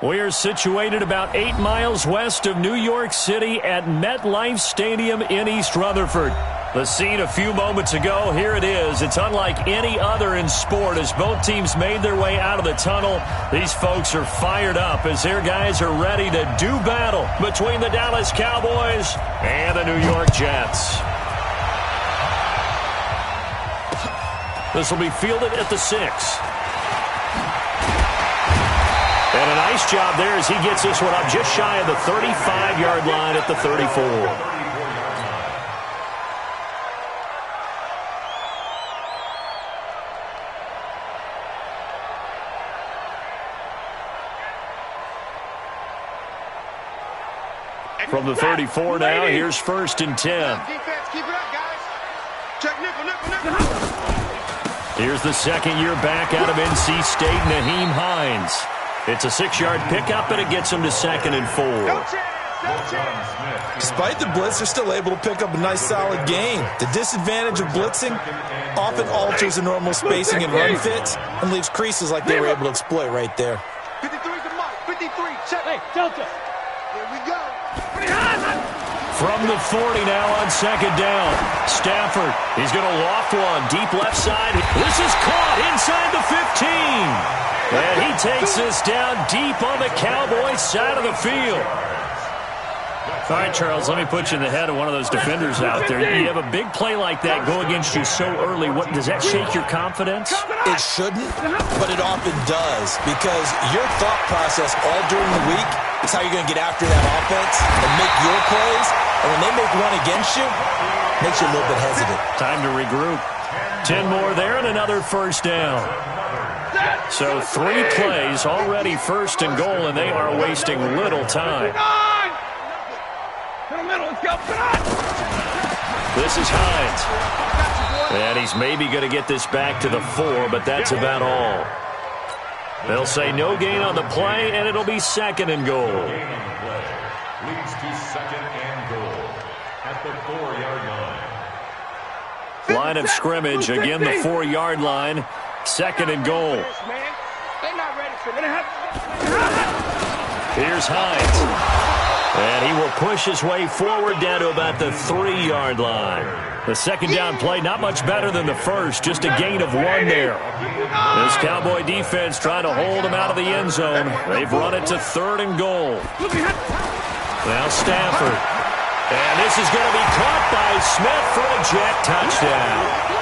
We're situated about 8 miles west of New York City at MetLife Stadium in East Rutherford. The scene a few moments ago, here it is. It's unlike any other in sport as both teams made their way out of the tunnel. These folks are fired up as their guys are ready to do battle between the Dallas Cowboys and the New York Jets. This will be fielded at the 6. And a nice job there as he gets this one up just shy of the 35-yard line at the 34. From the 34 now, here's 1st and 10. Defense, keep it up, guys. Check nickel. Here's the second-year back out of NC State, Nyheim Hines. It's a 6-yard pickup, and it gets him to 2nd and 4. Despite the blitz, they're still able to pick up a nice, solid gain. The disadvantage of blitzing often alters the normal spacing and run fits and leaves creases like they were able to exploit right there. 53's the mark. 53, check. Hey, Delta. Here we go. From the 40 now on 2nd down. Stafford, he's going to loft one deep left side. This is caught inside the 15. And he takes this down deep on the Cowboys side of the field. All right, Charles, let me put you in the head of one of those defenders out there. You have a big play like that go against you so early. What does that shake your confidence? It shouldn't, but it often does because your thought process all during the week is how you're going to get after that offense and make your plays. And when they make one against you, it makes you a little bit hesitant. Time to regroup. 10 more there and another 1st down. So 3 plays already 1st and goal, and they are wasting little time. This is Hines. And he's maybe going to get this back to the 4, but that's about all. They'll say no gain on the play, and it'll be 2nd and goal. Leads to 2nd and goal at the 4-yard line. Line of scrimmage, again the 4-yard line. 2nd and goal. Here's Hines. And he will push his way forward down to about the 3-yard line. The 2nd down play, not much better than the first, just a gain of 1 there. This Cowboy defense trying to hold him out of the end zone. They've run it to 3rd and goal. Now Stafford. And this is going to be caught by Smith for a Jet touchdown.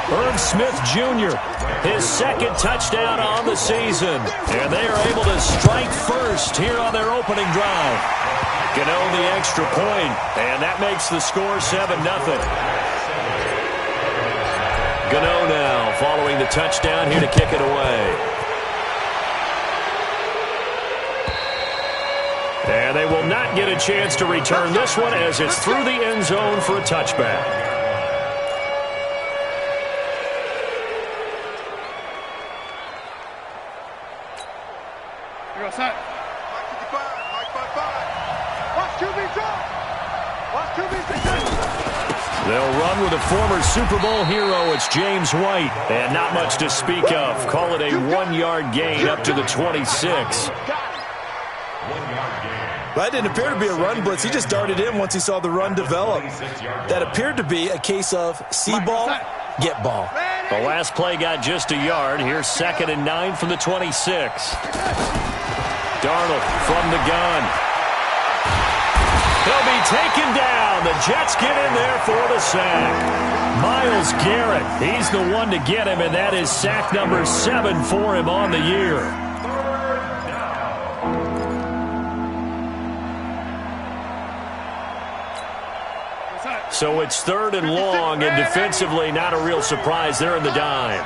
Irv Smith Jr., his 2nd touchdown on the season. And they are able to strike first here on their opening drive. Gano the extra point, and that makes the score 7-0. Gano now following the touchdown here to kick it away. And they will not get a chance to return this one as it's through the end zone for a touchback. They'll run with a former Super Bowl hero. It's James White. And not much to speak of. Call it a 1-yard gain up to the 26. That didn't appear to be a run blitz. He just darted in once he saw the run develop. That appeared to be a case of see ball, get ball. The last play got just a yard. Here's 2nd and 9 from the 26. Darnold from the gun. He'll be taken down. The Jets get in there for the sack. Myles Garrett, he's the one to get him, and that is sack number 7 for him on the year. So it's 3rd and long, and defensively not a real surprise. They're in the dime.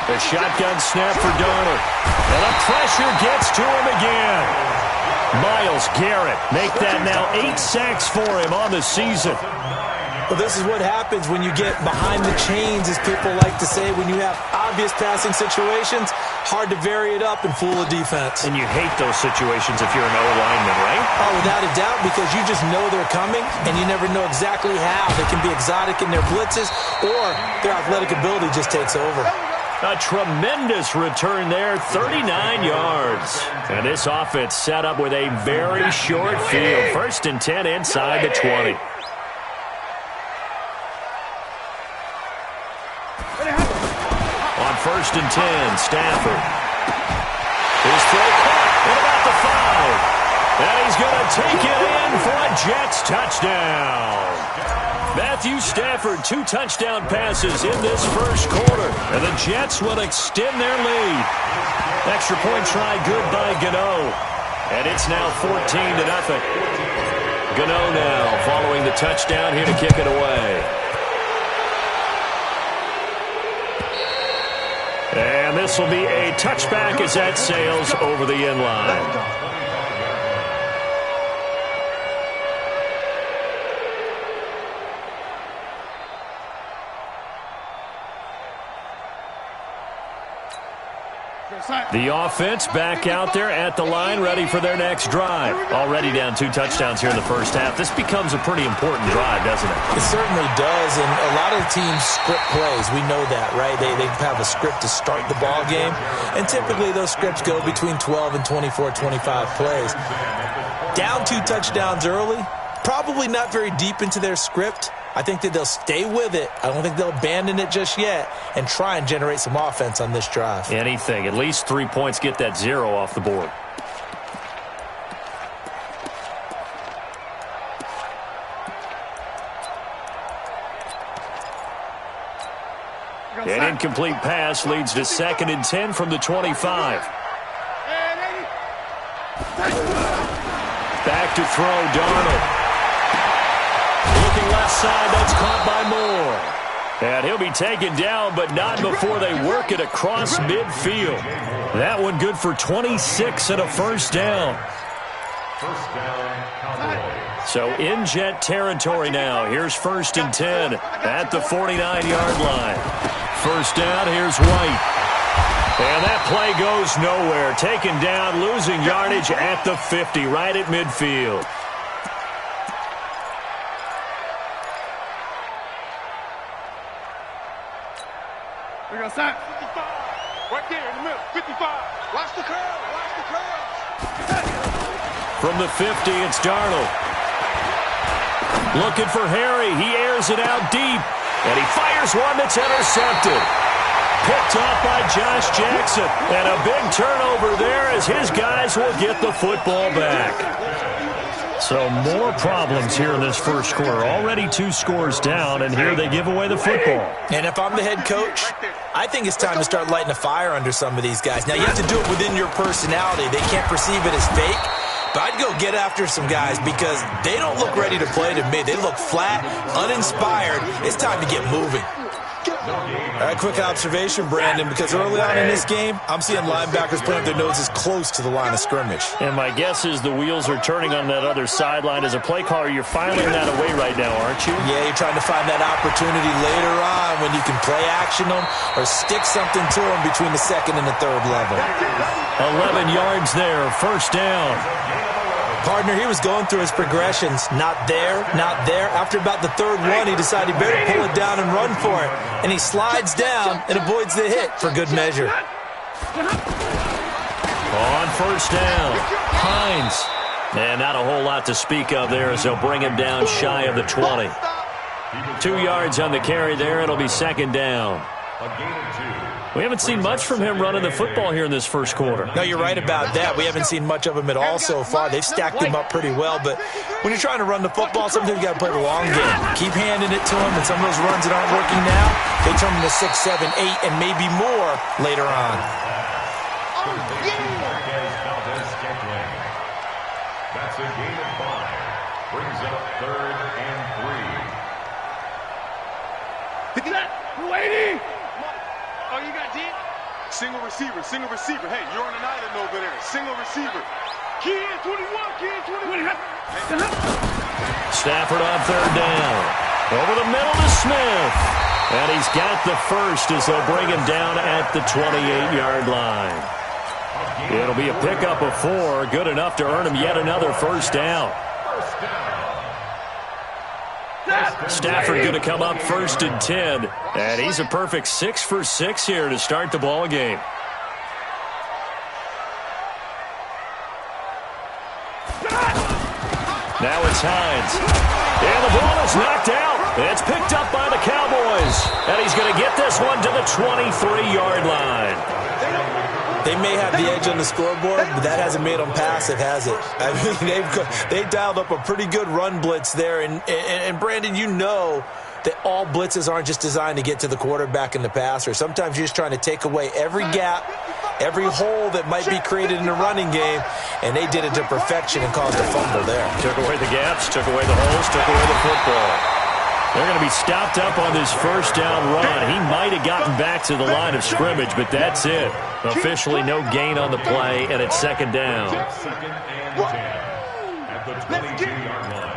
The shotgun snap for Darnold. And the pressure gets to him again. Myles Garrett make that now 8 sacks for him on the season. Well, this is what happens when you get behind the chains, as people like to say. When you have obvious passing situations, hard to vary it up and fool a defense. And you hate those situations if you're an O-lineman, right? Oh, without a doubt, because you just know they're coming, and you never know exactly how. They can be exotic in their blitzes, or their athletic ability just takes over. A tremendous return there, 39 yards. And this offense set up with a very short field. 1st and 10 inside the 20. On 1st and 10, Stafford. His throw caught at about the 5. And he's going to take it in for a Jets touchdown. Matthew Stafford, 2 touchdown passes in this first quarter. And the Jets will extend their lead. Extra point try good by Gano. And it's now 14-0. Gano now following the touchdown here to kick it away. And this will be a touchback as that sails over the end line. The offense back out there at the line, ready for their next drive. Already down 2 touchdowns here in the first half. This becomes a pretty important drive, doesn't it? It certainly does, and a lot of teams script plays. We know that, right? They have a script to start the ball game, and typically those scripts go between 12 and 24, 25 plays. Down 2 touchdowns early, probably not very deep into their script. I think that they'll stay with it. I don't think they'll abandon it just yet and try and generate some offense on this drive. Anything. At least 3 points, get that 0 off the board. An incomplete pass leads to 2nd and 10 from the 25. Back to throw, Darnold. Looking left side, that's caught by Moore. And he'll be taken down, but not before they work it across midfield. That one good for 26 and a first down. First down, Cowboys. So in Jet territory now. Here's 1st and 10 at the 49-yard line. First down, here's White. And that play goes nowhere. Taken down, losing yardage at the 50, right at midfield. We got sack. 55. Right there in the middle. 55. Watch the curve. Watch the curve. From the 50, it's Darnold. Looking for Harry. He airs it out deep. And he fires one that's intercepted. Picked off by Josh Jackson. And a big turnover there as his guys will get the football back. So more problems here in this first quarter. Already 2 scores down, and here they give away the football. And if I'm the head coach, I think it's time to start lighting a fire under some of these guys. Now, you have to do it within your personality. They can't perceive it as fake. But I'd go get after some guys because they don't look ready to play to me. They look flat, uninspired. It's time to get moving. All right, quick observation, Brandon, because early on in this game, I'm seeing linebackers putting their noses close to the line of scrimmage. And my guess is the wheels are turning on that other sideline. As a play caller, you're filing that away right now, aren't you? Yeah, you're trying to find that opportunity later on when you can play action them or stick something to them between the 2nd and the 3rd level. 11 yards there, first down. Partner, he was going through his progressions. Not there, not there. After about the 3rd one, he decided he better pull it down and run for it. And he slides down and avoids the hit for good measure. On first down, Hines. And not a whole lot to speak of there as they'll bring him down shy of the 20. 2 yards on the carry there. It'll be 2nd down. A gain of 2. We haven't seen much from him running the football here in this first quarter. No, you're right about that. We haven't seen much of him at all so far. They've stacked him up pretty well, but when you're trying to run the football, sometimes you got to play the long game. Keep handing it to him, and some of those runs that aren't working now, they turn into 6, 7, 8, and maybe more later on. That's a gain of 5. Brings up 3rd and 3. Waiting. Oh, you got deep? Single receiver, single receiver. Hey, you're on an island over there. Single receiver. Key in 21, key in 21. Stafford on 3rd down. Over the middle to Smith. And he's got the first as they'll bring him down at the 28-yard line. It'll be a pickup of 4. Good enough to earn him yet another first down. Stafford going to come up 1st and 10 And he's a perfect 6 for 6 here to start the ball game. Now it's Hines. And the ball is knocked out. It's picked up by the Cowboys. And he's going to get this one to the 23-yard line. They may have the edge on the scoreboard, but that hasn't made them passive, has it? I mean, they've dialed up a pretty good run blitz there. And Brandon, you know that all blitzes aren't just designed to get to the quarterback and the passer. Sometimes you're just trying to take away every gap, every hole that might be created in the running game, and they did it to perfection and caused a fumble there. Took away the gaps, took away the holes, took away the football. They're going to be stopped up on this first down run. He might have gotten back to the line of scrimmage, but that's it. Officially no gain on the play, and it's second down. Second and 10 at the 22-yard line.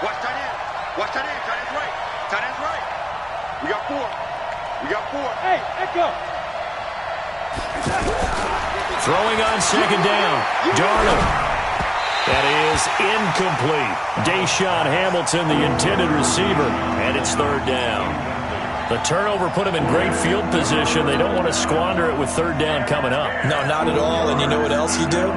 Watch tight end. Watch tight end. Tight end's right. Tight end's right. We got 4. We got 4. Hey, Echo. Throwing on second down. Darnold. That is incomplete. Deshaun Hamilton, the intended receiver, and it's third down. The turnover put him in great field position. They don't want to squander it with third down coming up. No, not at all. And you know what else you do?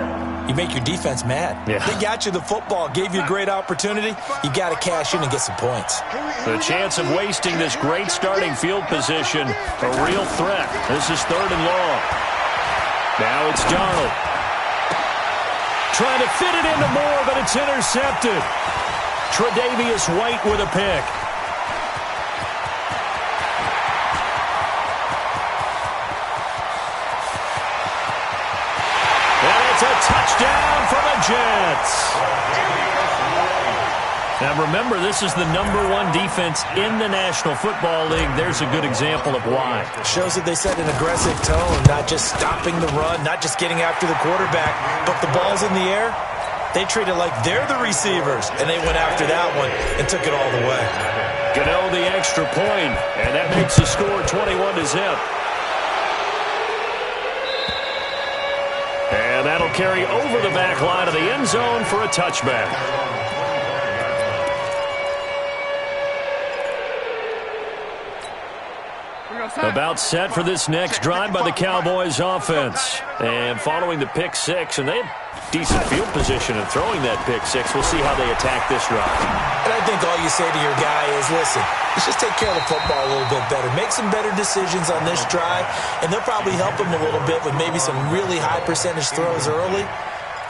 You make your defense mad. Yeah. They got you the football, gave you a great opportunity. You got to cash in and get some points. The chance of wasting this great starting field position, a real threat. This is third and long. Now it's Darnold. Trying to fit it into Moore, but it's intercepted. Tre'Davious White with a pick. And it's a touchdown for the Jets. Now remember, this is the #1 defense in the National Football League. There's a good example of why. Shows that they set an aggressive tone, not just stopping the run, not just getting after the quarterback, but the ball's in the air. They treat it like they're the receivers, and they went after that one and took it all the way. Gano the extra point, and that makes the score 21-0. And that'll carry over the back line of the end zone for a touchback. About set for this next drive by the Cowboys offense. And following the pick six, and they have decent field position in throwing that pick six. We'll see how they attack this drive. And I think all you say to your guy is, listen, let's just take care of the football a little bit better. Make some better decisions on this drive, and they'll probably help him a little bit with maybe some really high percentage throws early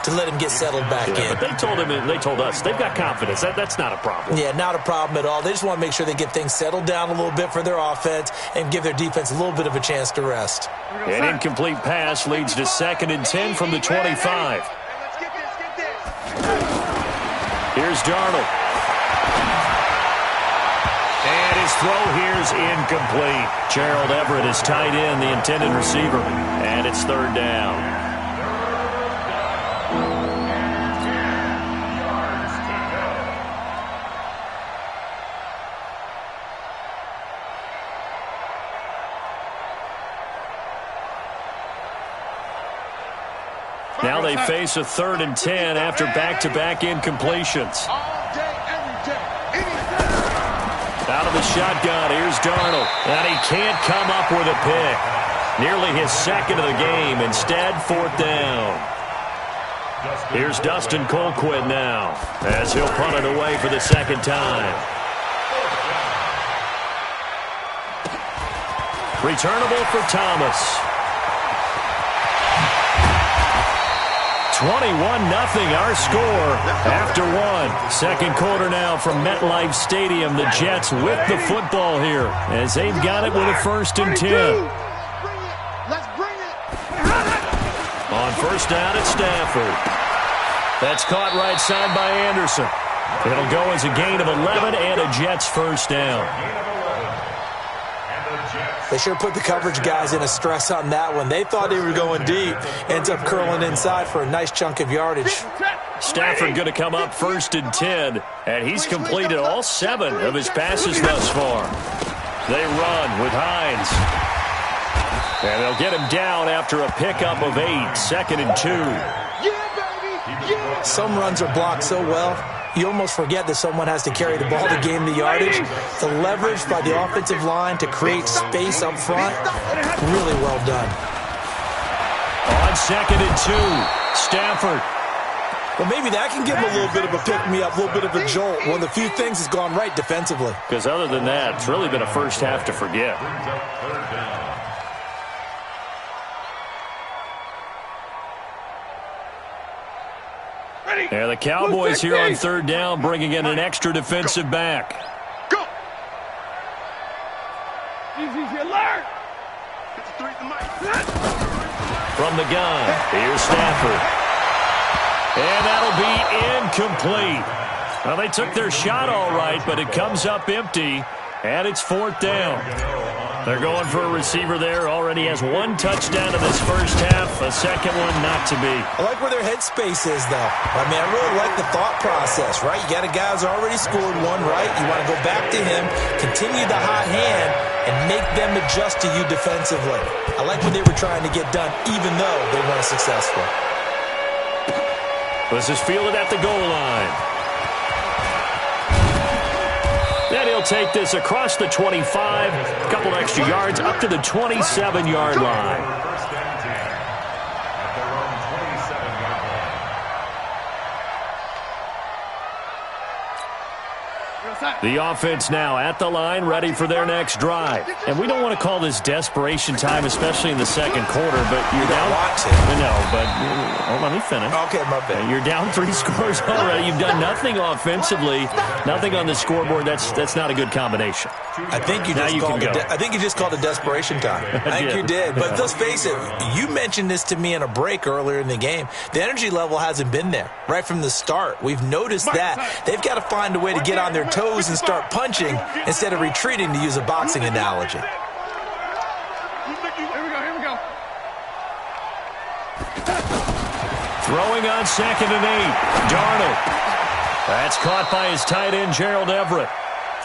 to let him get settled back in. But they told us they've got confidence. That's not a problem. Yeah, not a problem at all. They just want to make sure they get things settled down a little bit for their offense and give their defense a little bit of a chance to rest. An incomplete pass leads to 2nd and 10 from the 25. Here's Darnold. And his throw here's incomplete. Gerald Everett is tied in, the intended receiver. And it's third down. Now they face a 3rd and 10 after back-to-back incompletions. Out of the shotgun, here's Darnold. And he can't come up with a pick. Nearly his second of the game. Instead, 4th down. Here's Dustin Colquitt now, as he'll punt it away for the second time. Returnable for Thomas. 21-0 our score after one. Second quarter now from MetLife Stadium. The Jets with the football here as they've got it with a 1st and 10. Let's bring it. On first down at Stafford. That's caught right side by Anderson. It'll go as a gain of 11 and a Jets first down. They sure put the coverage guys in a stress on that one. They thought they were going deep. Ends up curling inside for a nice chunk of yardage. Stafford going to come up 1st and 10, and he's completed all 7 of his passes thus far. They run with Hines. And they'll get him down after a pickup of 8, 2nd and 2. Some runs are blocked so well, you almost forget that someone has to carry the ball to gain the yardage. The leverage by the offensive line to create space up front, really well done. On 2nd and 2, Stafford. Well, maybe that can give him a little bit of a pick-me-up, a little bit of a jolt. One of the few things has gone right defensively. Because other than that, it's really been a first half to forget. And the Cowboys here on 3rd down, bringing in an extra defensive back. Go! Easy, alert! From the gun, here's Stafford. And that'll be incomplete. Well, they took their shot all right, but it comes up empty, and it's 4th down. They're going for a receiver there. Already has 1 touchdown in this first half. A second one not to be. I like where their headspace is, though. I mean, I really like the thought process, right? You got a guy who's already scored one, right? You want to go back to him, continue the hot hand, and make them adjust to you defensively. I like what they were trying to get done, even though they weren't successful. This is fielded at the goal line. Then he'll take this across the 25, a couple extra yards up to the 27-yard line. First down 10 at their own 27-yard line. The offense now at the line, ready for their next drive. And we don't want to call this desperation time, especially in the second quarter, but you're down. No, but hold on, let me finish. Okay, my bad. You're down 3 scores already. You've done nothing offensively, nothing on the scoreboard. That's not a good combination. I think you just called it desperation time. I think you did. But let's face it, you mentioned this to me in a break earlier in the game. The energy level hasn't been there right from the start. We've noticed that. They've got to find a way to get on their toes and start punching instead of retreating, to use a boxing analogy. Here we go. Throwing on 2nd and 8. Darnold. That's caught by his tight end, Gerald Everett.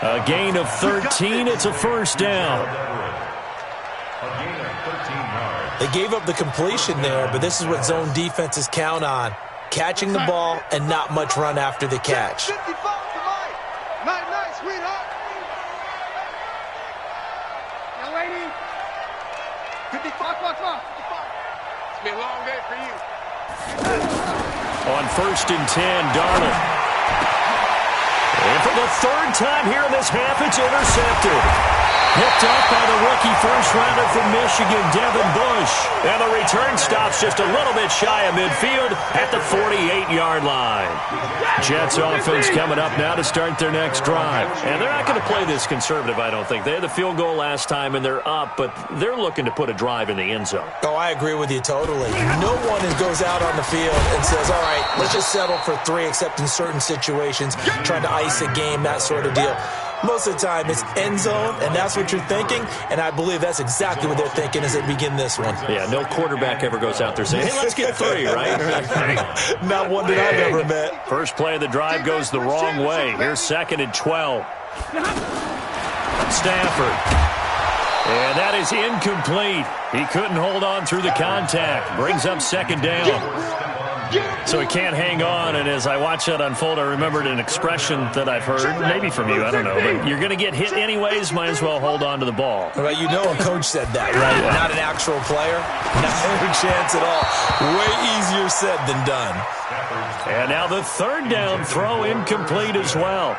A gain of 13. It's a first down. A gain of 13 yards. They gave up the completion there, but this is what zone defenses count on. Catching the ball and not much run after the catch. 55 tonight. Night, sweetheart. Young lady. 55. It's been a long day for you. On 1st and 10, Darnold. And for the 3rd time here in this half, it's intercepted. Picked up by the rookie first-rounder from Michigan, Devin Bush. And the return stops just a little bit shy of midfield at the 48-yard line. Jets offense coming up now to start their next drive. And they're not going to play this conservative, I don't think. They had the field goal last time, and they're up, but they're looking to put a drive in the end zone. Oh, I agree with you totally. No one goes out on the field and says, all right, let's just settle for 3, except in certain situations, trying to ice a game, that sort of deal. Most of the time, it's end zone, and that's what you're thinking, and I believe that's exactly what they're thinking as they begin this one. Yeah, no quarterback ever goes out there saying, hey, let's get 3, right? Not one that I've ever met. First play of the drive goes the wrong way. Here's 2nd and 12. Stafford. And that is incomplete. He couldn't hold on through the contact. Brings up 2nd down. So he can't hang on, and as I watch that unfold, I remembered an expression that I've heard, maybe from you, I don't know, but you're going to get hit anyways, might as well hold on to the ball. Well, you know a coach said that, right? Yeah. Not an actual player. Not a chance at all. Way easier said than done. And now the 3rd down throw incomplete as well.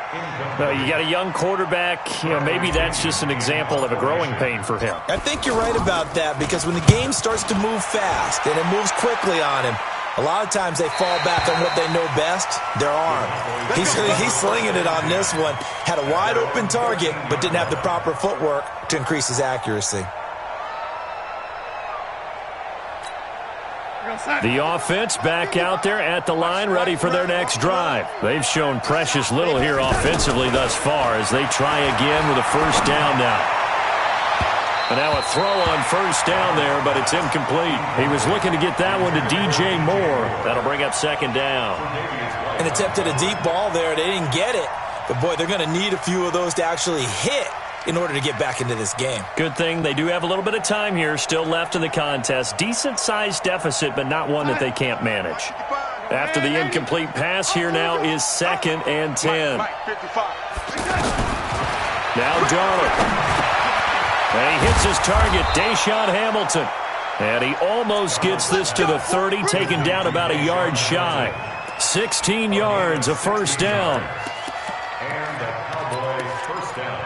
You got a young quarterback, maybe that's just an example of a growing pain for him. I think you're right about that, because when the game starts to move fast and it moves quickly on him, a lot of times they fall back on what they know best, their arm. He's slinging it on this one. Had a wide open target, but didn't have the proper footwork to increase his accuracy. The offense back out there at the line, ready for their next drive. They've shown precious little here offensively thus far as they try again with a first down now. And now a throw on first down there, but it's incomplete. He was looking to get that one to DJ Moore. That'll bring up 2nd down. An attempt at a deep ball there. They didn't get it. But, boy, they're going to need a few of those to actually hit in order to get back into this game. Good thing they do have a little bit of time here still left in the contest. Decent-sized deficit, but not one that they can't manage. After the incomplete pass, here now is 2nd and 10. Now Darnold. And he hits his target, Deshaun Hamilton. And he almost gets this to the 30, taken down about a yard shy. 16 yards, a first down.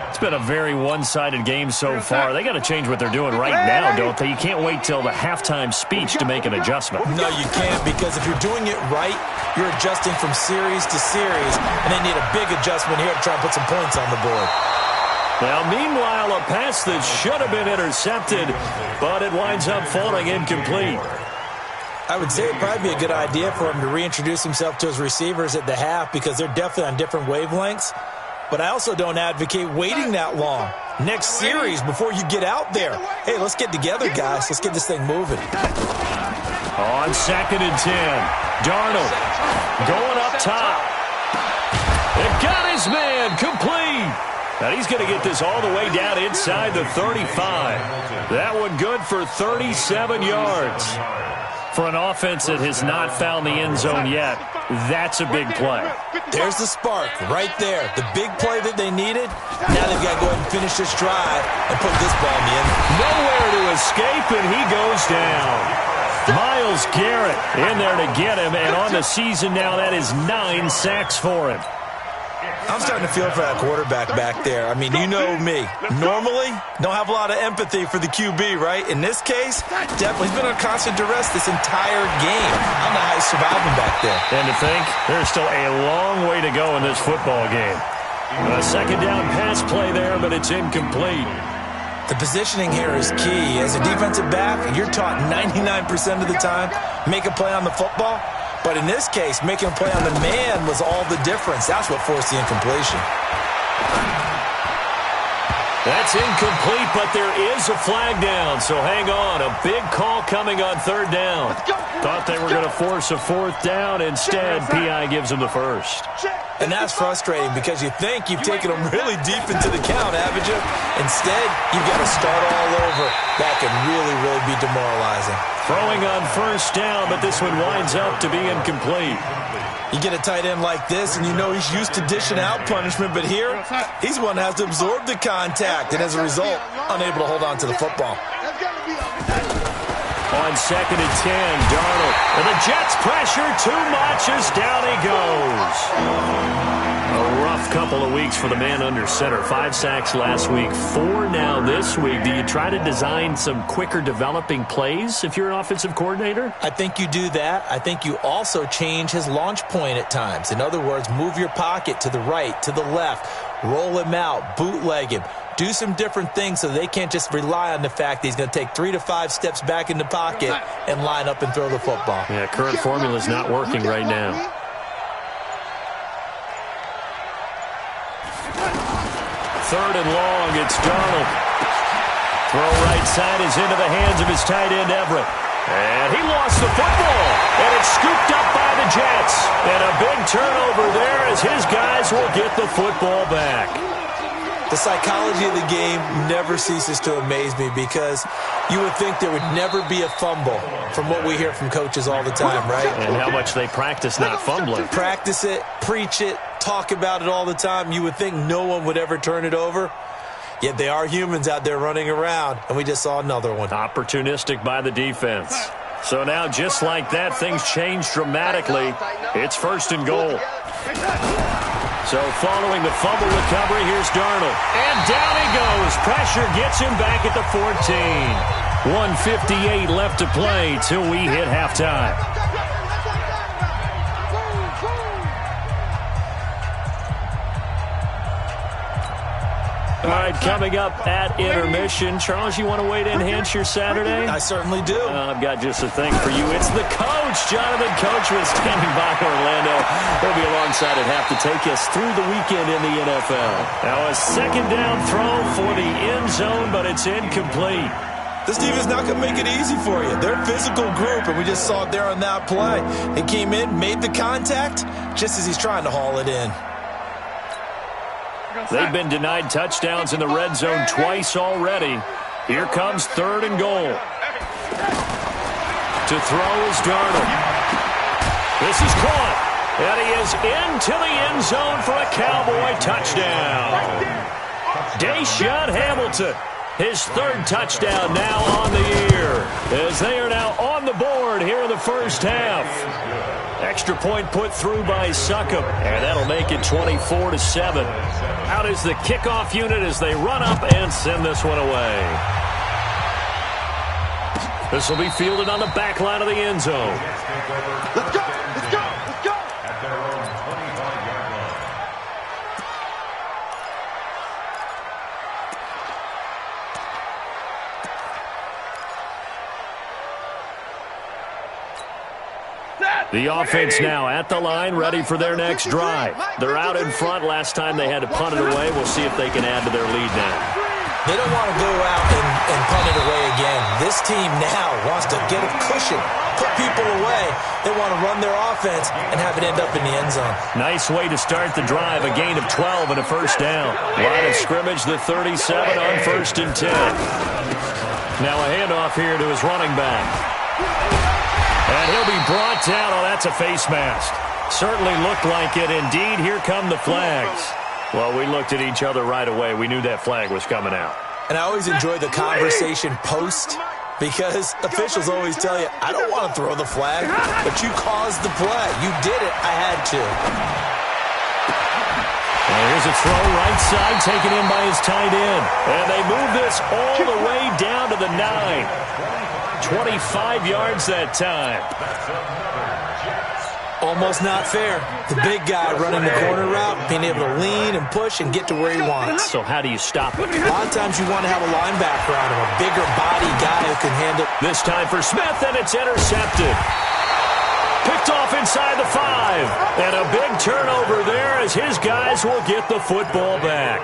It's been a very one-sided game so far. They got to change what they're doing right now, don't they? You can't wait till the halftime speech to make an adjustment. No, you can't, because if you're doing it right, you're adjusting from series to series, and they need a big adjustment here to try and put some points on the board. Now, meanwhile, a pass that should have been intercepted, but it winds up falling incomplete. I would say it'd probably be a good idea for him to reintroduce himself to his receivers at the half, because they're definitely on different wavelengths. But I also don't advocate waiting that long. Next series, before you get out there. Hey, let's get together, guys. Let's get this thing moving. On 2nd and 10, Darnold going up top. It got his man complete. And he's going to get this all the way down inside the 35. That one good for 37 yards. For an offense that has not found the end zone yet, that's a big play. There's the spark right there. The big play that they needed. Now they've got to go ahead and finish this drive and put this ball in the end. Nowhere to escape, and he goes down. Myles Garrett in there to get him, and on the season now, that is 9 sacks for him. I'm starting to feel for that quarterback back there. I mean, you know me. Normally, don't have a lot of empathy for the QB, right? In this case, definitely he's been under constant duress this entire game. I don't know how he's surviving back there. And to think, there's still a long way to go in this football game. A 2nd down pass play there, but it's incomplete. The positioning here is key. As a defensive back, you're taught 99% of the time, make a play on the football. But in this case, making a play on the man was all the difference. That's what forced the incompletion. That's incomplete, but there is a flag down, so hang on. A big call coming on 3rd down. Thought they were going to force a 4th down. Instead, P.I. gives them the first. And that's frustrating because you think you've taken them really deep into the count, haven't you? Instead, you've got to start all over. That can really, really be demoralizing. Throwing on 1st down, but this one winds up to be incomplete. You get a tight end like this, and you know he's used to dishing out punishment, but here, he's one that has to absorb the contact, and as a result, unable to hold on to the football. On 2nd and 10, Darnold. And the Jets pressure too much as down he goes. A rough couple of weeks for the man under center. 5 sacks last week, 4 now this week. Do you try to design some quicker developing plays if you're an offensive coordinator? I think you do that. I think you also change his launch point at times. In other words, move your pocket to the right, to the left, roll him out, bootleg him. Do some different things so they can't just rely on the fact that he's going to take 3 to 5 steps back in the pocket and line up and throw the football. Yeah, current formula is not working right now. 3rd and long, it's Darnold. Throw right side is into the hands of his tight end, Everett. And he lost the football. And it's scooped up by the Jets. And a big turnover there as his guys will get the football back. The psychology of the game never ceases to amaze me because you would think there would never be a fumble from what we hear from coaches all the time, right? And how much they practice not fumbling. Practice it, preach it, talk about it all the time. You would think no one would ever turn it over. Yet they are humans out there running around, and we just saw another one. Opportunistic by the defense. So now, just like that, things change dramatically. It's 1st and goal. So following the fumble recovery, here's Darnold. And down he goes. Pressure gets him back at the 14. 1:58 left to play till we hit halftime. All right, coming up at intermission. Charles, you want to weigh in, enhance your Saturday? I certainly do. I've got just a thing for you. It's the coach, Jonathan Coachman, standing by Orlando. He'll be alongside at half to take us through the weekend in the NFL. Now a 2nd down throw for the end zone, but it's incomplete. This defense not going to make it easy for you. They're a physical group, and we just saw it there on that play. They came in, made the contact, just as he's trying to haul it in. They've been denied touchdowns in the red zone twice already. Here comes 3rd and goal. To throw is Darnold. This is caught. And he is into the end zone for a Cowboy touchdown. Deshaun Hamilton, his third touchdown now on the year, as they are now on the board here in the first half. Extra point put through by Succop, and that'll make it 24-7. Out is the kickoff unit as they run up and send this one away. This will be fielded on the back line of the end zone. Let's go! Let's go! Let's go! At their own 25-yard line. The offense now at the line, ready for their next drive. They're out in front. Last time they had to punt it away. We'll see if they can add to their lead now. They don't want to go out and punt it away again. This team now wants to get a cushion, put people away. They want to run their offense and have it end up in the end zone. Nice way to start the drive. A gain of 12 and a first down. Line of scrimmage, the 37 on 1st and 10. Now a handoff here to his running back. And he'll be brought down. Oh, that's a face mask. Certainly looked like it. Indeed, here come the flags. Well, we looked at each other right away. We knew that flag was coming out. And I always enjoy the conversation post, because officials always tell you, I don't want to throw the flag, but you caused the play. You did it. I had to. Well, here's a throw right side taken in by his tight end. And they move this all the way down to the 9. 25 yards that time. Almost not fair. The big guy running the corner route, being able to lean and push and get to where he wants. So how do you stop it? A lot of times you want to have a linebacker on him, a bigger body guy who can handle. This time for Smith, and it's intercepted. Picked off inside the 5. And a big turnover there as his guys will get the football back.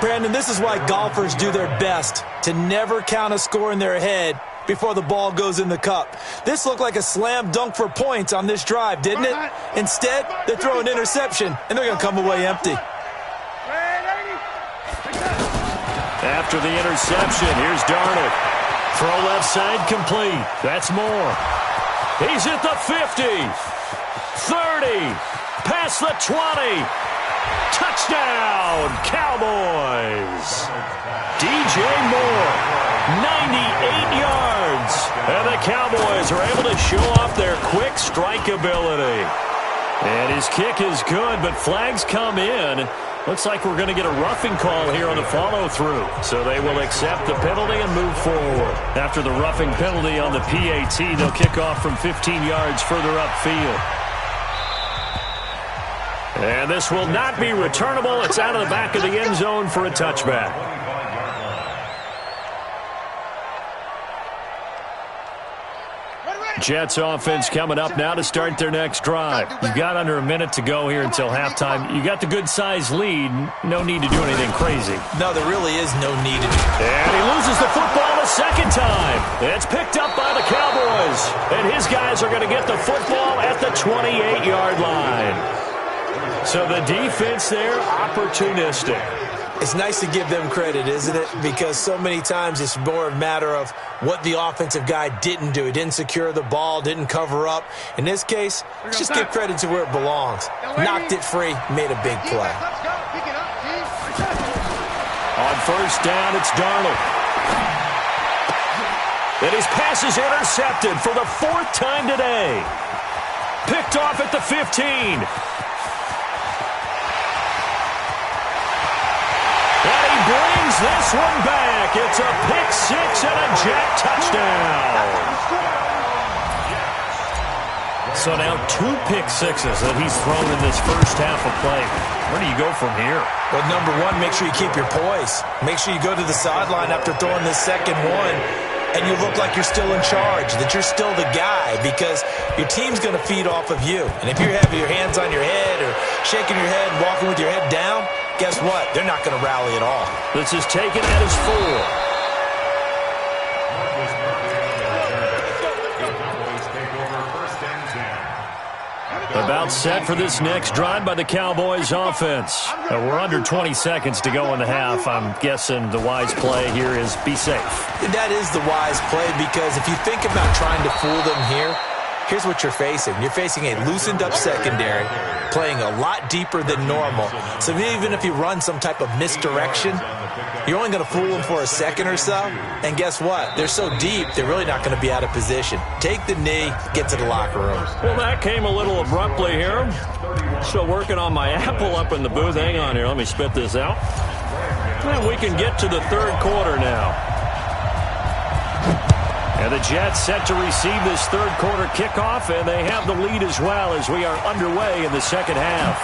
Brandon, this is why golfers do their best to never count a score in their head before the ball goes in the cup. This looked like a slam dunk for points on this drive, didn't it? Instead, they throw an interception, and they're going to come away empty. After the interception, here's Darnold. Throw left side complete. That's Moore. He's at the 50. 30. Past the 20. Touchdown, Cowboys. DJ Moore, 98 yards. And the Cowboys are able to show off their quick strike ability. And his kick is good, but flags come in. Looks like we're going to get a roughing call here on the follow-through. So they will accept the penalty and move forward. After the roughing penalty on the PAT, they'll kick off from 15 yards further upfield. And this will not be returnable. It's out of the back of the end zone for a touchback. Jets offense coming up now to start their next drive. You've got under a minute to go here until halftime. You got the good-sized lead. No need to do anything crazy. No, there really is no need to do. And he loses the football a second time. It's picked up by the Cowboys. And his guys are going to get the football at the 28-yard line. So the defense there, opportunistic. It's nice to give them credit, isn't it? Because so many times it's more a matter of what the offensive guy didn't do. He didn't secure the ball, didn't cover up. In this case, just give credit to where it belongs. Knocked it free, made a big play. On first down, it's Darnold. And his pass is intercepted for the 4th time today. Picked off at the 15. And he brings this one back. It's a pick 6 and a Jet touchdown. So now 2 pick sixes that he's thrown in this first half of play. Where do you go from here? Well, number one, make sure you keep your poise. Make sure you go to the sideline after throwing this second one, and you look like you're still in charge, that you're still the guy, because your team's going to feed off of you. And if you're having your hands on your head or shaking your head and walking with your head down, guess what? They're not going to rally at all. This is taken at his 4. About set for this next drive by the Cowboys offense. We're under 20 seconds to go in the half. I'm guessing the wise play here is be safe. That is the wise play, because if you think about trying to fool them here, here's what you're facing. You're facing a loosened-up secondary, playing a lot deeper than normal. So even if you run some type of misdirection, you're only going to fool them for a second or so. And guess what? They're so deep, they're really not going to be out of position. Take the knee, get to the locker room. Well, that came a little abruptly here. Still working on my apple up in the booth. Hang on here. Let me spit this out. And we can get to the third quarter now. And the Jets set to receive this third quarter kickoff, and they have the lead as well as we are underway in the second half.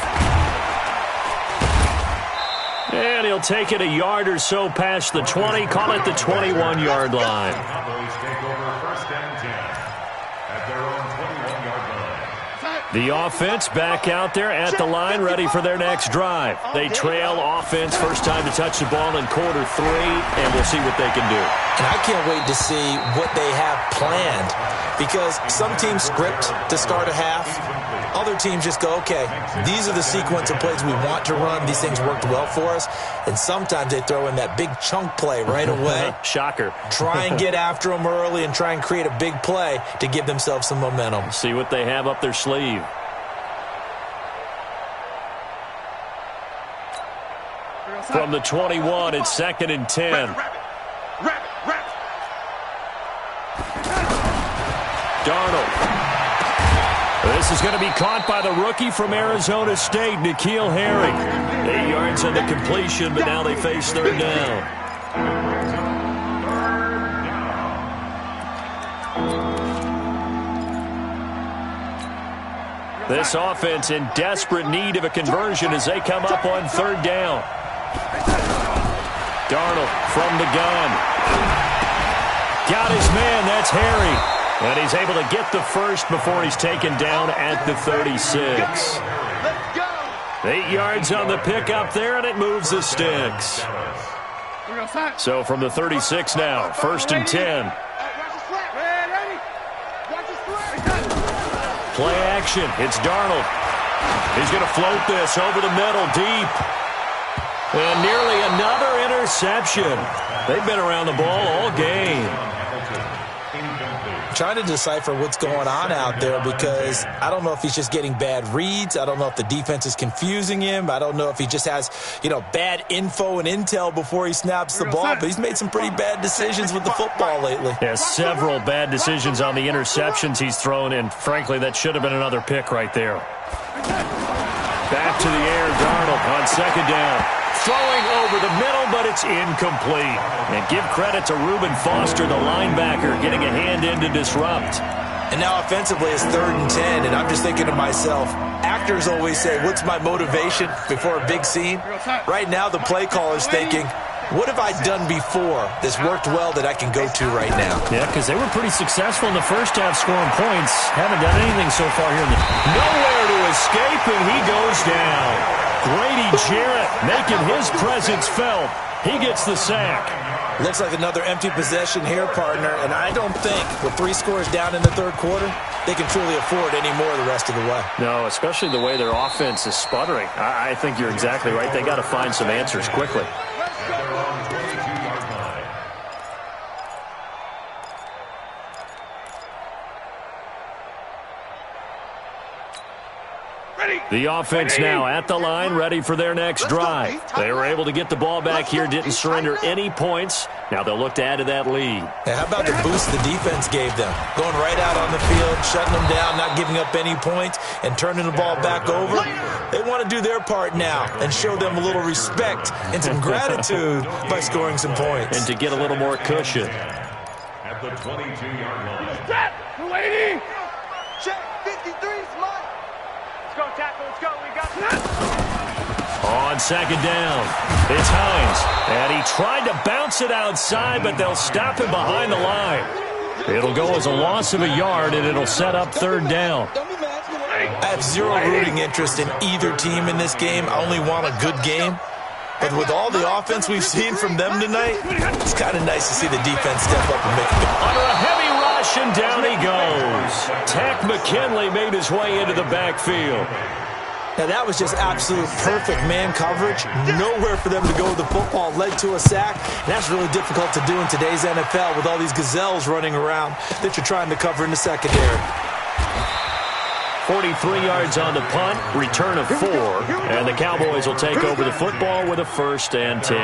And he'll take it a yard or so past the 20, call it the 21-yard line. Cowboys take over first and 10 at their own 21-yard line. The offense back out there at the line, ready for their next drive. They trail offense, first time to touch the ball in quarter 3, and we'll see what they can do. And I can't wait to see what they have planned, because some teams script to start a half. Other teams just go, okay, these are the sequence of plays we want to run. These things worked well for us. And sometimes they throw in that big chunk play right away. Shocker. Try and get after them early and try and create a big play to give themselves some momentum. See what they have up their sleeve. From the 21, it's 2nd and 10. Darnold. This is going to be caught by the rookie from Arizona State, N'Keal Harry. 8 yards on the completion, but now they face third down. This offense in desperate need of a conversion as they come up on third down. Darnold from the gun. Got his man, that's Harry. And he's able to get the first before he's taken down at the 36. 8 yards on the pickup there, and it moves the sticks. So from the 36 now, 1st and 10. Play action. It's Darnold. He's going to float this over the middle, deep. And nearly another interception. They've been around the ball all game. Trying to decipher what's going on out there, because I don't know if he's just getting bad reads. I don't know if the defense is confusing him. I don't know if he just has, bad info and intel before he snaps the ball. But he's made some pretty bad decisions with the football lately. Yeah, several bad decisions on the interceptions he's thrown, and frankly, that should have been another pick right there. Back to the air, Darnold on 2nd down. Throwing over the middle, but it's incomplete. And give credit to Reuben Foster, the linebacker, getting a hand in to disrupt. And now offensively it's 3rd and 10, and I'm just thinking to myself, actors always say, what's my motivation before a big scene? Right now the play caller's thinking, what have I done before that's worked well that I can go to right now? Yeah, because they were pretty successful in the first half scoring points. Haven't done anything so far here. Nowhere to escape, and he goes down. Grady Jarrett making his presence felt. He gets the sack. Looks like another empty possession here, partner, and I don't think with 3 scores down in the third quarter, they can truly afford any more the rest of the way. No, especially the way their offense is sputtering. I think you're exactly right. They got to find some answers quickly. The offense now at the line, ready for their next drive. They were able to get the ball back here, didn't surrender any points. Now they'll look to add to that lead. Yeah, how about the boost the defense gave them? Going right out on the field, shutting them down, not giving up any points, and turning the ball back over. They want to do their part now and show them a little respect and some gratitude by scoring some points. And to get a little more cushion. At the 22-yard line. Set! 280! Check 53, smart! Let's go, tackle, let's go, we got that! On 2nd down, it's Hines. And he tried to bounce it outside, but they'll stop him behind the line. It'll go as a loss of a yard, and it'll set up 3rd down. I have zero rooting interest in either team in this game. I only want a good game. But with all the offense we've seen from them tonight, it's kind of nice to see the defense step up and make a good. Under a heavy rush, and down he goes. Takk McKinley made his way into the backfield. Now, that was just absolute perfect man coverage. Nowhere for them to go with the football. Led to a sack. And that's really difficult to do in today's NFL with all these gazelles running around that you're trying to cover in the secondary. 43 yards on the punt, return of 4, and the Cowboys will take over the football with a 1st and 10.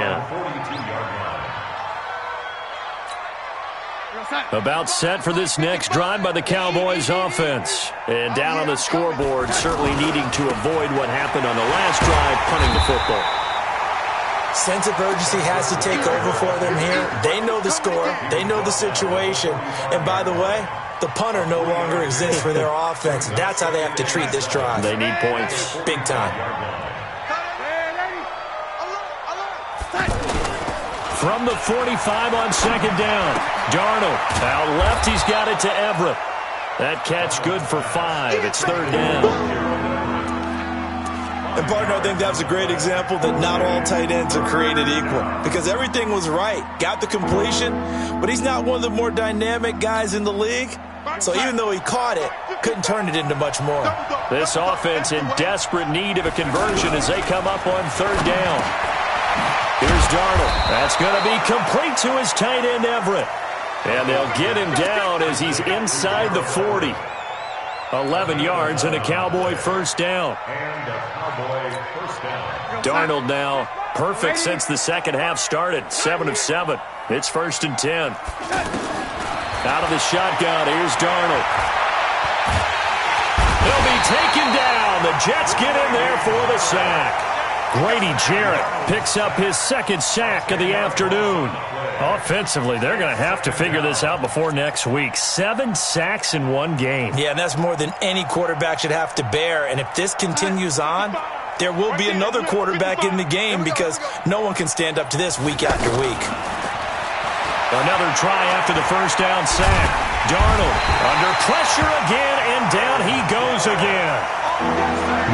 About set for this next drive by the Cowboys offense. And down on the scoreboard, certainly needing to avoid what happened on the last drive, punting the football. Sense of urgency has to take over for them here. They know the score. They know the situation. And by the way, the punter no longer exists for their offense. That's how they have to treat this drive. They need points. Big time. From the 45 on 2nd down. Darnold out left. He's got it to Everett. That catch good for 5. It's 3rd down. And, partner, I think that was a great example that not all tight ends are created equal because everything was right. Got the completion, but he's not one of the more dynamic guys in the league. So even though he caught it, couldn't turn it into much more. This offense in desperate need of a conversion as they come up on 3rd down. Here's Darnold. That's going to be complete to his tight end, Everett. And they'll get him down as he's inside the 40. 11 yards and a Cowboy 1st down. Darnold now perfect since the second half started. 7 of 7. It's 1st and 10. Out of the shotgun, here's Darnold. He'll be taken down. The Jets get in there for the sack. Grady Jarrett picks up his 2nd sack of the afternoon. Offensively, they're going to have to figure this out before next week. 7 sacks in one game. Yeah, and that's more than any quarterback should have to bear. And if this continues on, there will be another quarterback in the game because no one can stand up to this week after week. Another try after the 1st down sack. Darnold under pressure again, and down he goes again.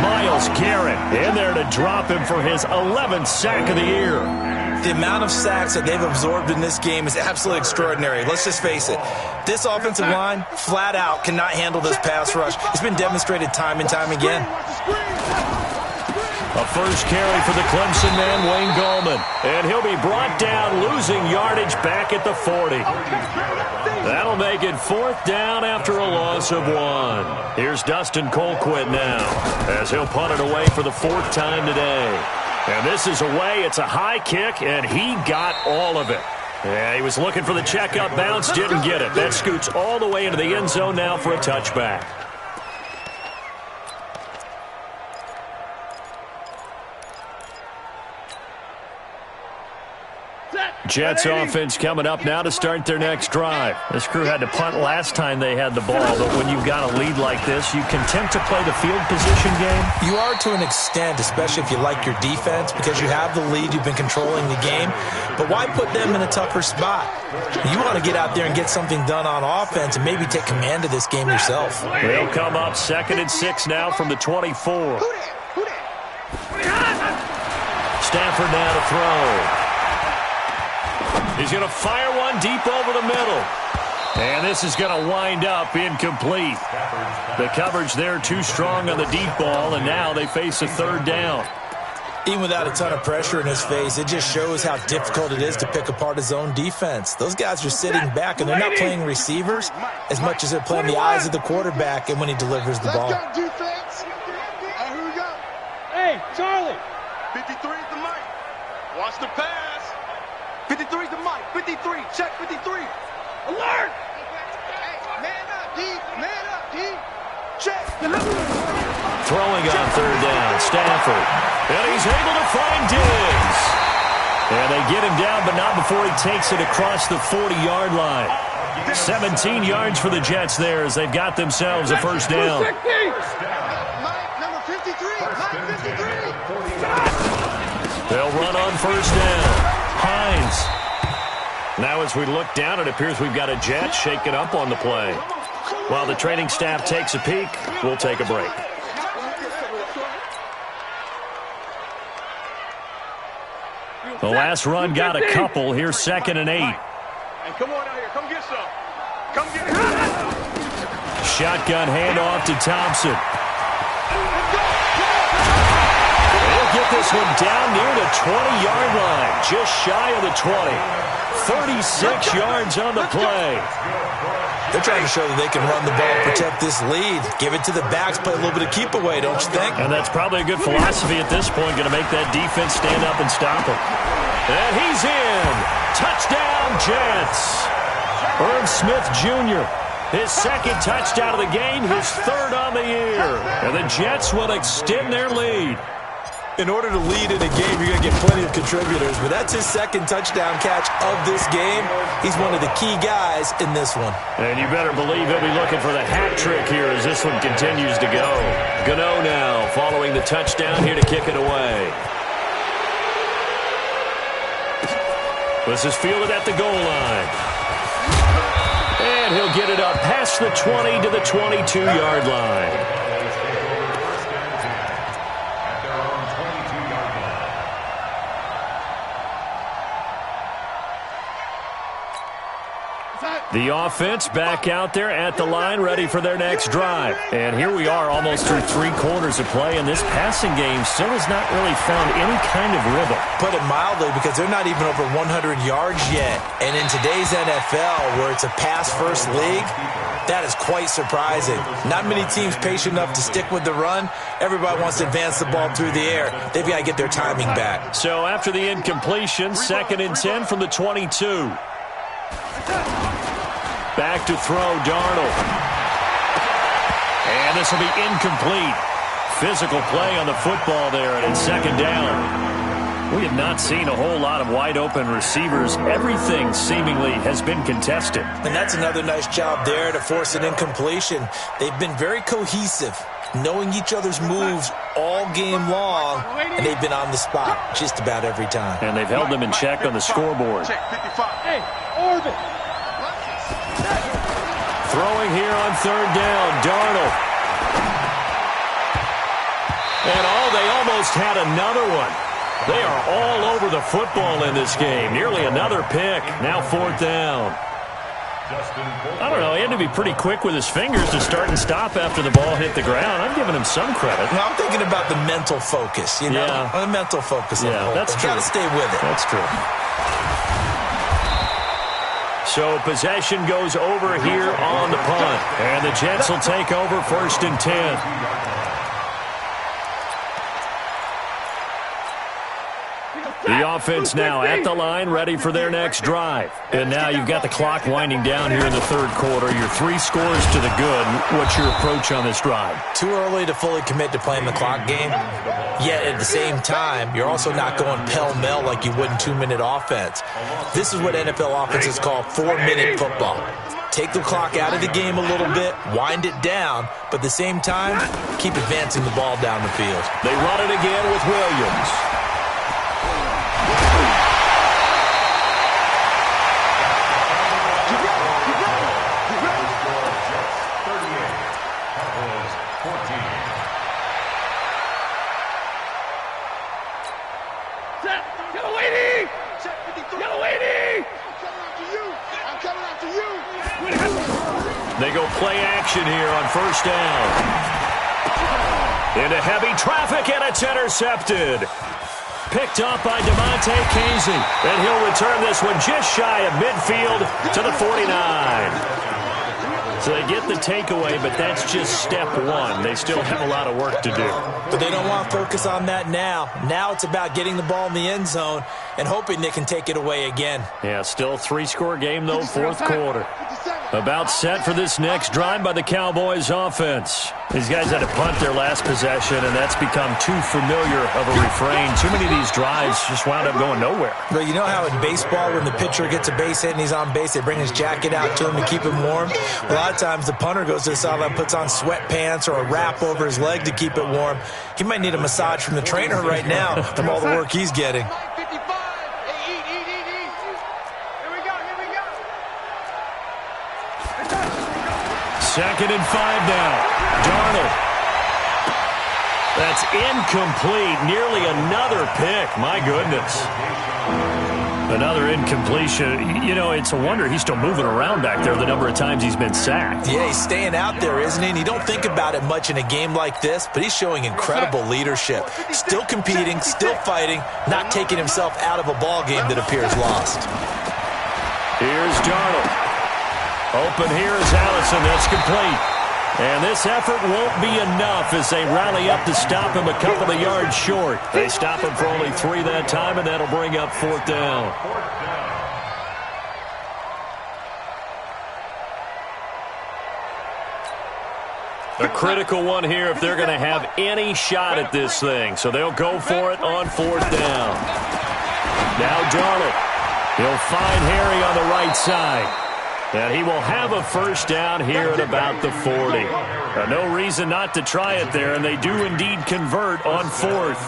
Myles Garrett in there to drop him for his 11th sack of the year. The amount of sacks that they've absorbed in this game is absolutely extraordinary. Let's just face it. This offensive line, flat out, cannot handle this pass rush. It's been demonstrated time and time again. A first carry for the Clemson man, Wayne Gallman. And he'll be brought down, losing yardage back at the 40. That'll make it 4th down after a loss of 1. Here's Dustin Colquitt now, as he'll punt it away for the 4th time today. And this is away. It's a high kick, and he got all of it. Yeah, he was looking for the checkup bounce, didn't get it. That scoots all the way into the end zone now for a touchback. Jets offense coming up now to start their next drive. This crew had to punt last time they had the ball, but when you've got a lead like this, you content to play the field position game? You are to an extent, especially if you like your defense, because you have the lead, you've been controlling the game. But why put them in a tougher spot? You want to get out there and get something done on offense and maybe take command of this game yourself. They'll come up 2nd and 6 now from the 24. Stafford now to throw. He's going to fire one deep over the middle. And this is going to wind up incomplete. The coverage there too strong on the deep ball, and now they face a 3rd down. Even without a ton of pressure in his face, it just shows how difficult it is to pick apart his own defense. Those guys are sitting back, and they're not playing receivers as much as they're playing the eyes of the quarterback and when he delivers the ball. Let's go, defense. Here we go. Hey, Charlie. 53 is the mic. Watch the pass. 53 is the mic. 53. Check 53. Alert! Hey, man up, D. Man up, D. Check. Throwing on 3rd down, Stafford. And he's able to find Diggs. And they get him down, but not before he takes it across the 40-yard line. 17 yards for the Jets there as they've got themselves a 1st down. Mike, number 53. Mike, 53. They'll run on 1st down. Hines. Now as we look down, it appears we've got a Jet shaken up on the play. While the training staff takes a peek, we'll take a break. The last run got a couple. Here's 2nd and 8. Hey, come on out here. Come get some. Come get it. Shotgun handoff to Thompson. They'll get this one down near the 20-yard line, just shy of the 20. 36 yards on the play. They're trying to show that they can run the ball and protect this lead. Give it to the backs, play a little bit of keep away, don't you think? And that's probably a good philosophy at this point, going to make that defense stand up and stop him. And he's in. Touchdown, Jets. Irv Smith Jr., his second touchdown of the game, his third on the year. And the Jets will extend their lead. In order to lead in a game, you're going to get plenty of contributors, but that's his second touchdown catch of this game. He's one of the key guys in this one. And you better believe he'll be looking for the hat trick here as this one continues to go. Gano now following the touchdown here to kick it away. This is fielded at the goal line. And he'll get it up past the 20 to the 22-yard line. The offense back out there at the line, ready for their next drive. And here we are almost through 3 quarters of play, and this passing game still has not really found any kind of rhythm. Put it mildly, because they're not even over 100 yards yet. And in today's NFL, where it's a pass-first league, that is quite surprising. Not many teams patient enough to stick with the run. Everybody wants to advance the ball through the air. They've got to get their timing back. So after the incompletion, 2nd and 10 from the 22. Back to throw, Darnold. And this will be incomplete. Physical play on the football there, and it's 2nd down. We have not seen a whole lot of wide-open receivers. Everything seemingly has been contested. And that's another nice job there to force an incompletion. They've been very cohesive, knowing each other's moves all game long, and they've been on the spot just about every time. And they've held them in check on the scoreboard. Hey, Orbit. Throwing here on 3rd down, Darnold. And they almost had another one. They are all over the football in this game. Nearly another pick. Now 4th down. I don't know. He had to be pretty quick with his fingers to start and stop after the ball hit the ground. I'm giving him some credit. Well, I'm thinking about the mental focus, you know? Yeah. The mental focus. Yeah, that's true. Got to stay with it. That's true. So possession goes over here on the punt. And the Jets will take over 1st and 10. The offense now at the line, ready for their next drive. And now you've got the clock winding down here in the 3rd quarter. Your 3 scores to the good. What's your approach on this drive? Too early to fully commit to playing the clock game. Yet at the same time, you're also not going pell-mell like you would in 2-minute offense. This is what NFL offenses call 4-minute football. Take the clock out of the game a little bit, wind it down, but at the same time, keep advancing the ball down the field. They run it again with Williams. They go play action here on 1st down. Into heavy traffic, and it's intercepted. Picked up by DeMonte Casey. And he'll return this one just shy of midfield to the 49. So they get the takeaway, but that's just step 1. They still have a lot of work to do. But they don't want to focus on that now. Now it's about getting the ball in the end zone and hoping they can take it away again. Yeah, still a 3-score game, though, 4th quarter. About set for this next drive by the Cowboys offense. These guys had to punt their last possession, and that's become too familiar of a refrain. Too many of these drives just wound up going nowhere. Well, you know how in baseball, when the pitcher gets a base hit and he's on base, they bring his jacket out to him to keep him warm? A lot of times the punter goes to the sideline, puts on sweatpants or a wrap over his leg to keep it warm. He might need a massage from the trainer right now from all the work he's getting. 2nd and 5 now. Darnold. That's incomplete. Nearly another pick. My goodness. Another incompletion. You know, it's a wonder he's still moving around back there the number of times he's been sacked. Yeah, he's staying out there, isn't he? And you don't think about it much in a game like this, but he's showing incredible leadership. Still competing, still fighting, not taking himself out of a ball game that appears lost. Here's Darnold. Open here is Allison. That's complete. And this effort won't be enough as they rally up to stop him a couple of yards short. They stop him for only 3 that time, and that'll bring up 4th down. A critical one here if they're going to have any shot at this thing. So they'll go for it on 4th down. Now Darnold. He'll find Harry on the right side. And he will have a 1st down here at about the 40. No reason not to try it there, and they do indeed convert on 4th.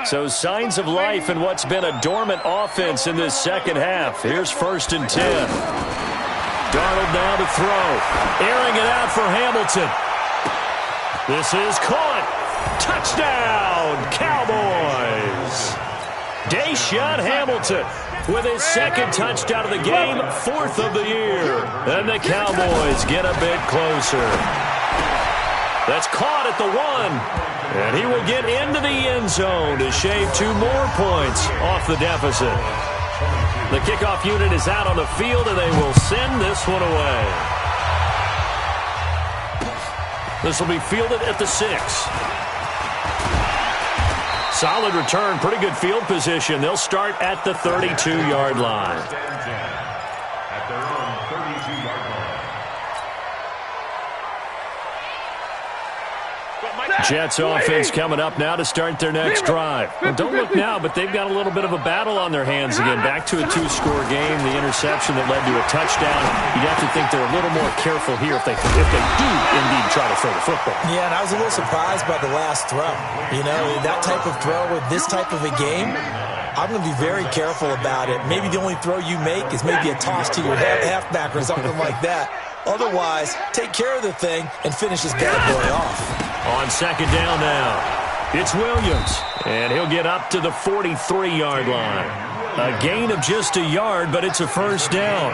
So signs of life in what's been a dormant offense in this second half. Here's 1st and 10. Darnold now to throw. Airing it out for Hamilton. This is caught. Touchdown, Cowboys. Deshaun Hamilton with his 2nd touchdown of the game, 4th of the year. And the Cowboys get a bit closer. That's caught at the 1. And he will get into the end zone to shave 2 more points off the deficit. The kickoff unit is out on the field, and they will send this one away. This will be fielded at the 6. Solid return, pretty good field position. They'll start at the 32-yard line. At their own 32-yard line. Jets offense coming up now to start their next drive. Well, don't look now, but they've got a little bit of a battle on their hands again. Back to a 2-score game. The interception that led to a touchdown. You'd have to think they're a little more careful here if they do indeed try to throw the football. Yeah, and I was a little surprised by the last throw. You know, that type of throw with this type of a game, I'm going to be very careful about it. Maybe the only throw you make is maybe a toss to your halfback or something like that. Otherwise, take care of the thing and finish this bad boy off. On 2nd down now, it's Williams, and he'll get up to the 43-yard line. A gain of just a yard, but it's a 1st down.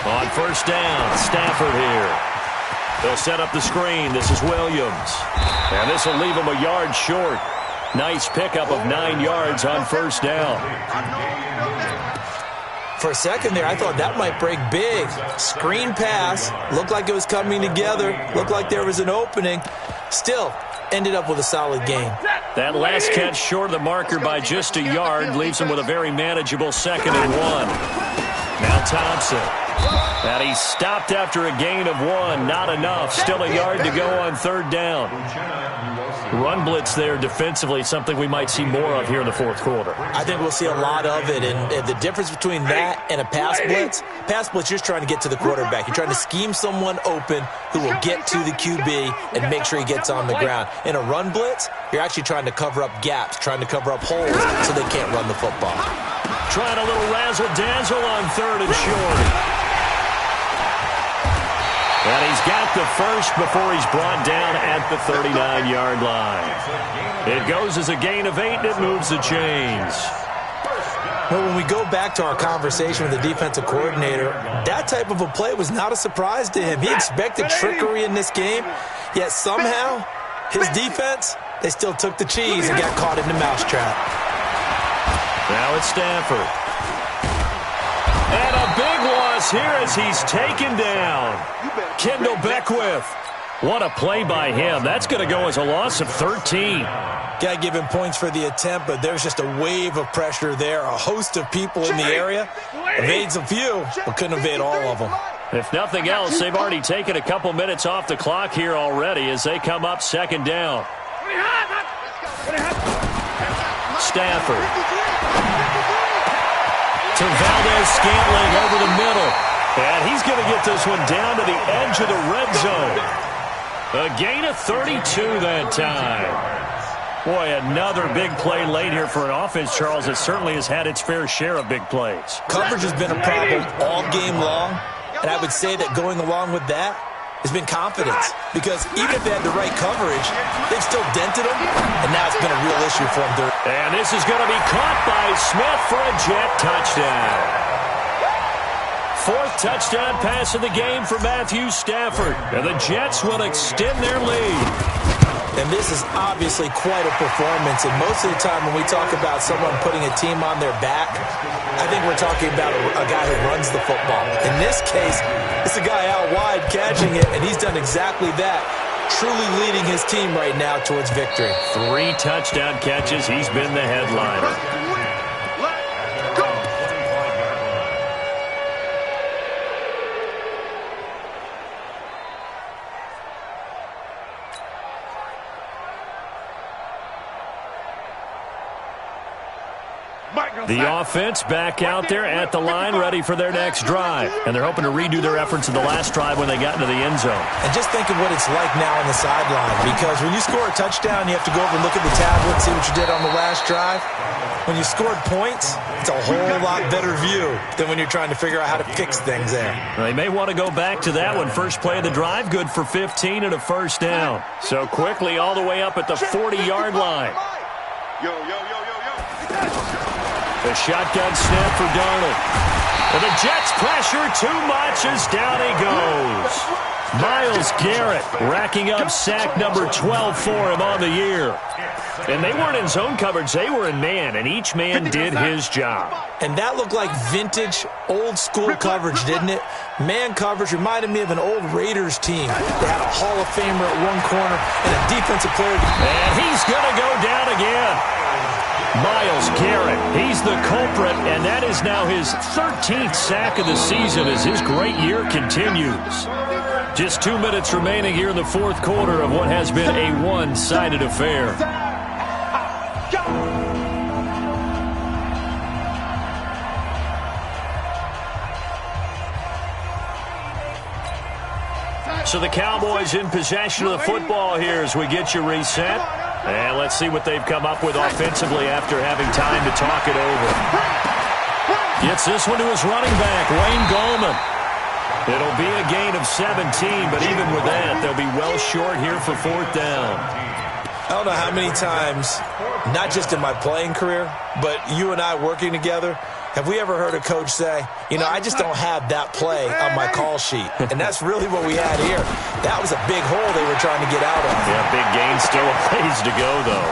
On 1st down, Stafford here. They'll set up the screen. This is Williams. And this will leave him a yard short. Nice pickup of 9 yards on 1st down. For a second there, I thought that might break big. Screen pass. Looked like it was coming together. Looked like there was an opening. Still, ended up with a solid gain. That last catch short of the marker by just a yard leaves him with a very manageable 2nd and 1. Now Thompson. And he stopped after a gain of 1. Not enough. Still a yard to go on 3rd down. Run blitz there defensively, something we might see more of here in the 4th quarter. I think we'll see a lot of it, and the difference between that and a pass blitz, you're just trying to get to the quarterback. You're trying to scheme someone open who will get to the QB and make sure he gets on the ground. In a run blitz, you're actually trying to cover up gaps, trying to cover up holes so they can't run the football. Trying a little razzle-dazzle on 3rd and short. And he's got the 1st before he's brought down at the 39-yard line. It goes as a gain of 8, and it moves the chains. Well, when we go back to our conversation with the defensive coordinator, that type of a play was not a surprise to him. He expected trickery in this game, yet somehow his defense, they still took the cheese and got caught in the mousetrap. Now it's Stafford. And a big loss here as he's taken down. Kendall Beckwith. What a play by him. That's going to go as a loss of 13. Got to give him points for the attempt, but there's just a wave of pressure there. A host of people in the area. Evades a few, but couldn't evade all of them. If nothing else, they've already taken a couple minutes off the clock here already as they come up 2nd down. Stafford. To Valdez-Scantling over the middle. And he's going to get this one down to the edge of the red zone. A gain of 32 that time. Boy, another big play late here for an offense, Charles, that certainly has had its fair share of big plays. Coverage has been a problem all game long, and I would say that going along with that has been confidence. Because even if they had the right coverage, they've still dented them, and now it's been a real issue for them. And this is going to be caught by Smith for a Jet touchdown. Fourth touchdown pass of the game for Matthew Stafford. And the Jets will extend their lead. And this is obviously quite a performance. And most of the time when we talk about someone putting a team on their back, I think we're talking about a guy who runs the football. In this case, it's a guy out wide catching it, and he's done exactly that. Truly leading his team right now towards victory. 3 touchdown catches. He's been the headliner. The offense back out there at the line, ready for their next drive. And they're hoping to redo their efforts in the last drive when they got into the end zone. And just think of what it's like now on the sideline. Because when you score a touchdown, you have to go over and look at the tablet, see what you did on the last drive. When you scored points, it's a whole lot better view than when you're trying to figure out how to fix things there. They may want to go back to that one. First play of the drive, good for 15 and a first down. So quickly all the way up at the 40-yard line. Yo, yo, yo, yo, yo. The shotgun snap for Darnold. And the Jets pressure too much as down he goes. Myles Garrett racking up sack number 12 for him on the year. And they weren't in zone coverage. They were in man, and each man did his job. And that looked like vintage, old-school coverage, didn't it? Man coverage reminded me of an old Raiders team. They had a Hall of Famer at one corner and a defensive player. And he's going to go down again. Myles Garrett, he's the culprit, and that is now his 13th sack of the season as his great year continues. Just 2 minutes remaining here in the fourth quarter of what has been a one-sided affair. So the Cowboys in possession of the football here as we get you reset. And let's see what they've come up with offensively after having time to talk it over. Gets this one to his running back, Wayne Gallman. It'll be a gain of 17, but even with that, they'll be well short here for fourth down. I don't know how many times, not just in my playing career, but you and I working together, have we ever heard a coach say, you know, I just don't have that play on my call sheet. And that's really what we had here. That was a big hole they were trying to get out of. Yeah, big gain, still a ways to go, though.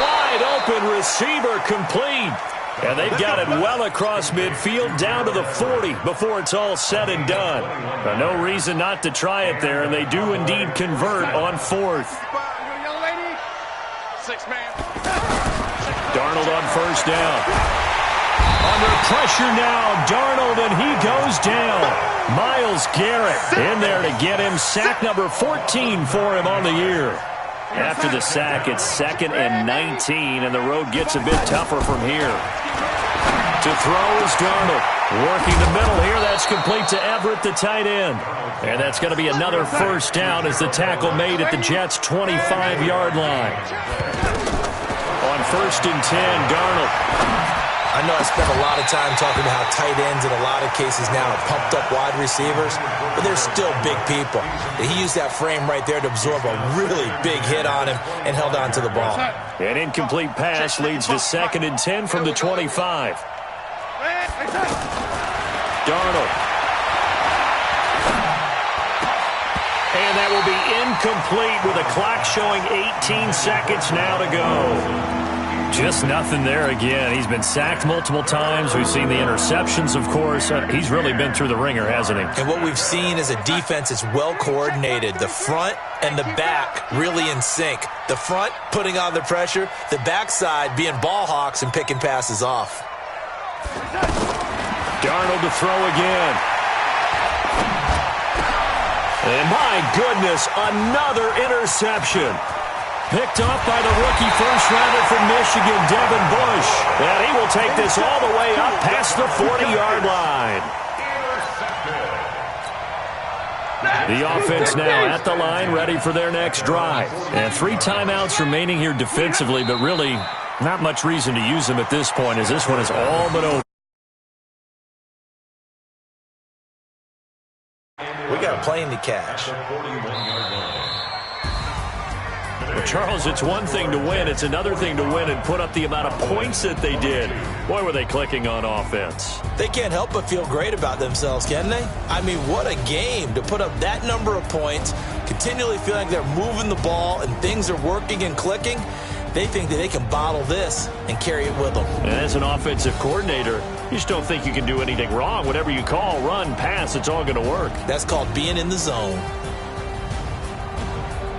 Wide open receiver complete. And they've got it well across midfield down to the 40 before it's all said and done. But no reason not to try it there, and they do indeed convert on fourth. Darnold on first down. Under pressure now, Darnold, and he goes down. Myles Garrett in there to get him sack number 14 for him on the year. After the sack, it's 2nd and 19, and the road gets a bit tougher from here. To throw is Darnold. Working the middle here, that's complete to Everett, the tight end. And that's going to be another first down as the tackle made at the Jets' 25-yard line. On 1st and 10, Darnold. I know I spent a lot of time talking about how tight ends in a lot of cases now are pumped up wide receivers, but they're still big people. He used that frame right there to absorb a really big hit on him and held on to the ball. An incomplete pass leads to 2nd and 10 from the 25. Darnold. And that will be incomplete with a clock showing 18 seconds now to go. Just nothing there again. He's been sacked multiple times. We've seen the interceptions, of course. He's really been through the ringer, hasn't he? And what we've seen is a defense that's well coordinated. The front and the back really in sync. The front putting on the pressure. The backside being ball hawks and picking passes off. Darnold to throw again. And my goodness, another interception. Picked off by the rookie first-rounder from Michigan, Devin Bush. And he will take this all the way up past the 40-yard line. The offense now at the line, ready for their next drive. And 3 timeouts remaining here defensively, but really not much reason to use them at this point as this one is all but over. We got a plane to catch. Charles, it's one thing to win. It's another thing to win and put up the amount of points that they did. Boy, were they clicking on offense. They can't help but feel great about themselves, can they? I mean, what a game to put up that number of points, continually feeling like they're moving the ball and things are working and clicking. They think that they can bottle this and carry it with them. And as an offensive coordinator, you just don't think you can do anything wrong. Whatever you call, run, pass, it's all going to work. That's called being in the zone.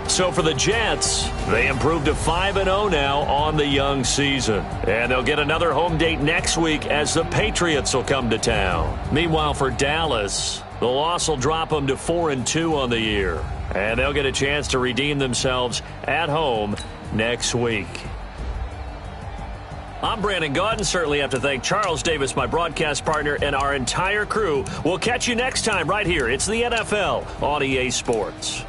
So for the Jets, they improved to 5-0 now on the young season. And they'll get another home date next week as the Patriots will come to town. Meanwhile, for Dallas, the loss will drop them to 4-2 on the year. And they'll get a chance to redeem themselves at home next week. I'm Brandon Gaudin. Certainly have to thank Charles Davis, my broadcast partner, and our entire crew. We'll catch you next time right here. It's the NFL on EA Sports.